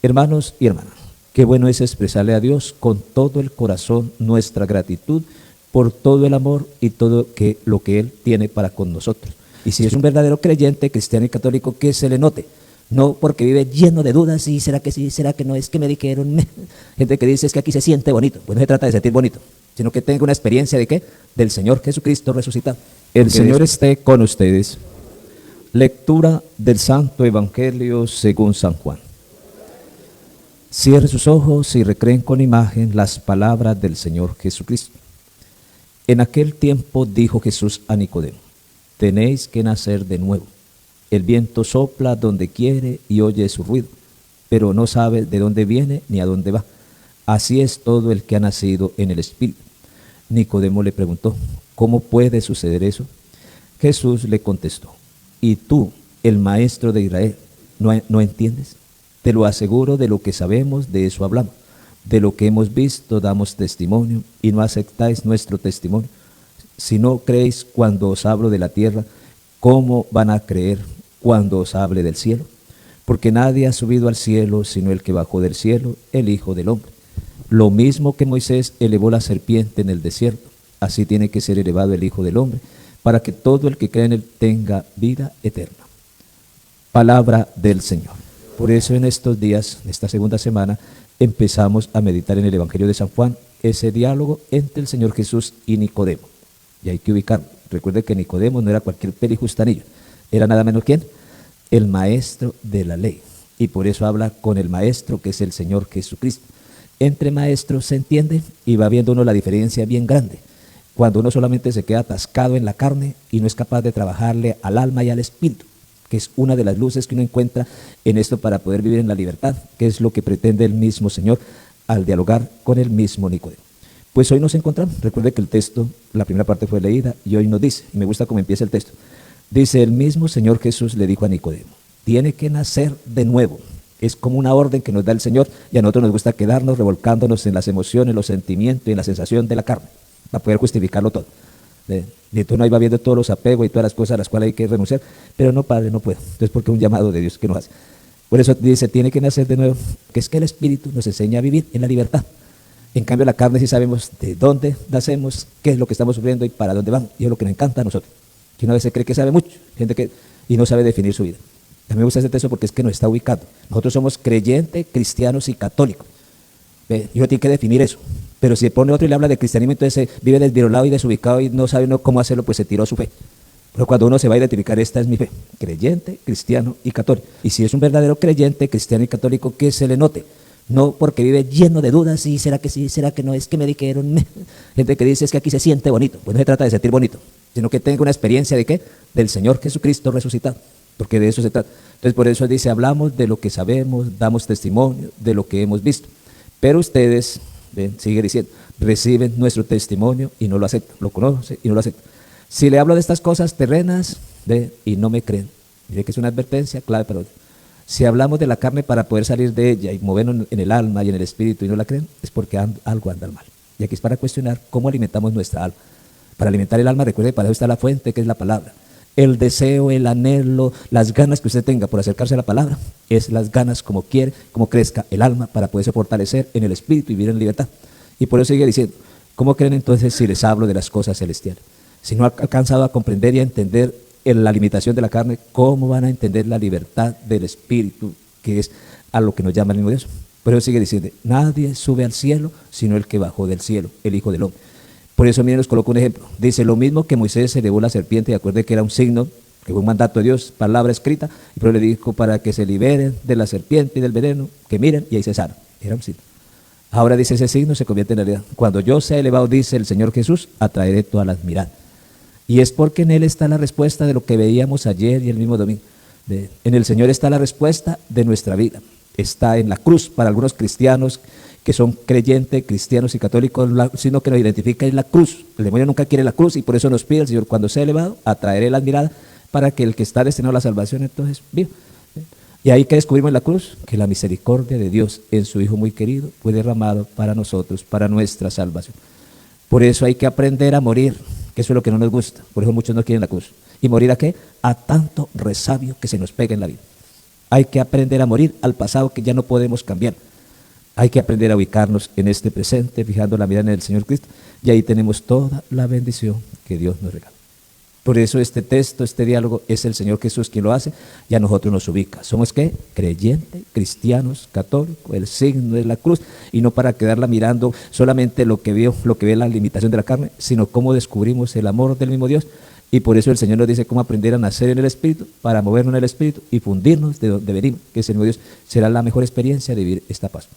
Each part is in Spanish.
Hermanos y hermanas, qué bueno es expresarle a Dios con todo el corazón nuestra gratitud por todo el amor y todo lo que Él tiene para con nosotros. Y si es un verdadero creyente, cristiano y católico, que se le note. No porque vive lleno de dudas, y será que sí, será que no, es que me dijeron. Gente que dice es que aquí se siente bonito. Pues no se trata de sentir bonito, sino que tenga una experiencia de ¿qué? Del Señor Jesucristo resucitado. El Señor esté con ustedes. Lectura del Santo Evangelio según San Juan. Cierren sus ojos y recreen con imagen las palabras del Señor Jesucristo. En aquel tiempo dijo Jesús a Nicodemo: tenéis que nacer de nuevo. El viento sopla donde quiere y oye su ruido, pero no sabe de dónde viene ni a dónde va. Así es todo el que ha nacido en el Espíritu. Nicodemo le preguntó: ¿cómo puede suceder eso? Jesús le contestó: ¿y tú, el maestro de Israel, no entiendes? Te lo aseguro, de lo que sabemos, de eso hablamos. De lo que hemos visto damos testimonio, y no aceptáis nuestro testimonio. Si no creéis cuando os hablo de la tierra, ¿cómo van a creer cuando os hable del cielo? Porque nadie ha subido al cielo sino el que bajó del cielo, el Hijo del Hombre. Lo mismo que Moisés elevó la serpiente en el desierto, así tiene que ser elevado el Hijo del Hombre, para que todo el que cree en él tenga vida eterna. Palabra del Señor. Por eso en estos días, en esta segunda semana, empezamos a meditar en el Evangelio de San Juan, ese diálogo entre el Señor Jesús y Nicodemo. Y hay que ubicarlo. Recuerde que Nicodemo no era cualquier pelijustanillo, era nada menos ¿quién? El maestro de la ley. Y por eso habla con el maestro, que es el Señor Jesucristo. Entre maestros se entiende y va viendo uno la diferencia bien grande. Cuando uno solamente se queda atascado en la carne y no es capaz de trabajarle al alma y al espíritu, que es una de las luces que uno encuentra en esto para poder vivir en la libertad, que es lo que pretende el mismo Señor al dialogar con el mismo Nicodemo. Pues hoy nos encontramos, recuerde que el texto, la primera parte fue leída y hoy nos dice, y me gusta cómo empieza el texto, dice: el mismo Señor Jesús le dijo a Nicodemo, tiene que nacer de nuevo. Es como una orden que nos da el Señor, y a nosotros nos gusta quedarnos revolcándonos en las emociones, los sentimientos y en la sensación de la carne, para poder justificarlo todo. Y entonces uno ahí va viendo todos los apegos y todas las cosas a las cuales hay que renunciar, pero no, Padre, no puedo. Entonces, porque es un llamado de Dios que nos hace. Por eso dice, tiene que nacer de nuevo, que es que el Espíritu nos enseña a vivir en la libertad. En cambio, la carne sí sabemos de dónde nacemos, qué es lo que estamos sufriendo y para dónde vamos. Y es lo que nos encanta a nosotros. Que uno a veces cree que sabe mucho, y no sabe definir su vida. A mí me gusta ese texto porque es que nos está ubicando. Nosotros somos creyentes, cristianos y católicos. Y uno tiene que definir eso. Pero si pone otro y le habla de cristianismo, entonces vive desvirolado y desubicado y no sabe uno cómo hacerlo, pues se tiró su fe. Pero cuando uno se va a identificar, esta es mi fe: creyente, cristiano y católico. Y si es un verdadero creyente, cristiano y católico, que se le note. No porque vive lleno de dudas, y será que sí, será que no, es que me dijeron. Gente que dice es que aquí se siente bonito. Pues no se trata de sentir bonito, sino que tenga una experiencia de ¿qué? Del Señor Jesucristo resucitado. Porque de eso se trata. Entonces por eso dice, hablamos de lo que sabemos, damos testimonio de lo que hemos visto. Pero ustedes, sigue diciendo, reciben nuestro testimonio y no lo aceptan, lo conocen y no lo aceptan. Si le hablo de estas cosas terrenas, y no me creen. Mire que es una advertencia clave para otros. Si hablamos de la carne para poder salir de ella y movernos en el alma y en el espíritu y no la creen, es porque algo anda mal. Y aquí es para cuestionar cómo alimentamos nuestra alma. Para alimentar el alma, recuerde, para eso está la fuente, que es la palabra. El deseo, el anhelo, las ganas que usted tenga por acercarse a la palabra, es las ganas como quiere, como crezca el alma para poderse fortalecer en el espíritu y vivir en libertad. Y por eso sigue diciendo, ¿cómo creen entonces si les hablo de las cosas celestiales? Si no han alcanzado a comprender y a entender la limitación de la carne, ¿cómo van a entender la libertad del espíritu, que es a lo que nos llama el mismo Dios? Por eso sigue diciendo, nadie sube al cielo sino el que bajó del cielo, el Hijo del Hombre. Por eso miren, nos coloco un ejemplo. Dice, lo mismo que Moisés elevó la serpiente, y acuerde que era un signo, que fue un mandato de Dios, palabra escrita, y pero le dijo para que se liberen de la serpiente y del veneno, que miren, y ahí cesaron. Era un signo. Ahora dice, ese signo se convierte en realidad. Cuando yo sea elevado, dice el Señor Jesús, atraeré todas las miradas. Y es porque en Él está la respuesta de lo que veíamos ayer y el mismo domingo. En el Señor está la respuesta de nuestra vida. Está en la cruz. Para algunos cristianos que son creyentes, cristianos y católicos, sino que nos identifica es la cruz. El demonio nunca quiere la cruz y por eso nos pide el Señor, cuando sea elevado, atraeré las miradas para que el que está destinado a la salvación entonces viva. Y ahí que descubrimos en la cruz que la misericordia de Dios en su Hijo muy querido fue derramado para nosotros, para nuestra salvación. Por eso hay que aprender a morir, que eso es lo que no nos gusta. Por eso muchos no quieren la cruz. ¿Y morir a qué? A tanto resabio que se nos pega en la vida. Hay que aprender a morir al pasado que ya no podemos cambiar. Hay que aprender a ubicarnos en este presente, fijando la mirada en el Señor Cristo, y ahí tenemos toda la bendición que Dios nos regala. Por eso este texto, este diálogo, es el Señor Jesús quien lo hace, y a nosotros nos ubica. Somos ¿qué? Creyentes, cristianos, católicos, el signo de la cruz, y no para quedarla mirando solamente lo que ve la limitación de la carne, sino cómo descubrimos el amor del mismo Dios. Y por eso el Señor nos dice cómo aprender a nacer en el Espíritu, para movernos en el Espíritu y fundirnos de donde venimos, que es el mismo Dios. Será la mejor experiencia de vivir esta paz.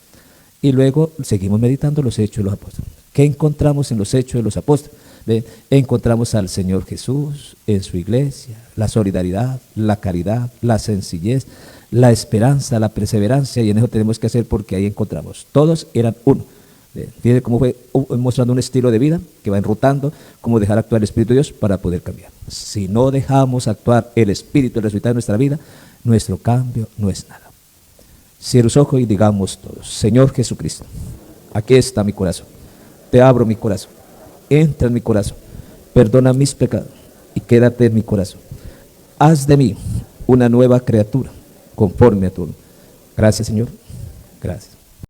Y luego seguimos meditando los hechos de los apóstoles. ¿Qué encontramos en los hechos de los apóstoles? Encontramos al Señor Jesús en su iglesia, la solidaridad, la caridad, la sencillez, la esperanza, la perseverancia, y en eso tenemos que hacer, porque ahí encontramos, todos eran uno. Fíjense cómo fue mostrando un estilo de vida que va enrutando, cómo dejar actuar el Espíritu de Dios para poder cambiar. Si no dejamos actuar el Espíritu, el resultado de nuestra vida, nuestro cambio no es nada. Cierra los ojos y digamos todos: Señor Jesucristo, aquí está mi corazón, te abro mi corazón, entra en mi corazón, perdona mis pecados y quédate en mi corazón. Haz de mí una nueva criatura conforme a tu voluntad. Gracias, Señor. Gracias.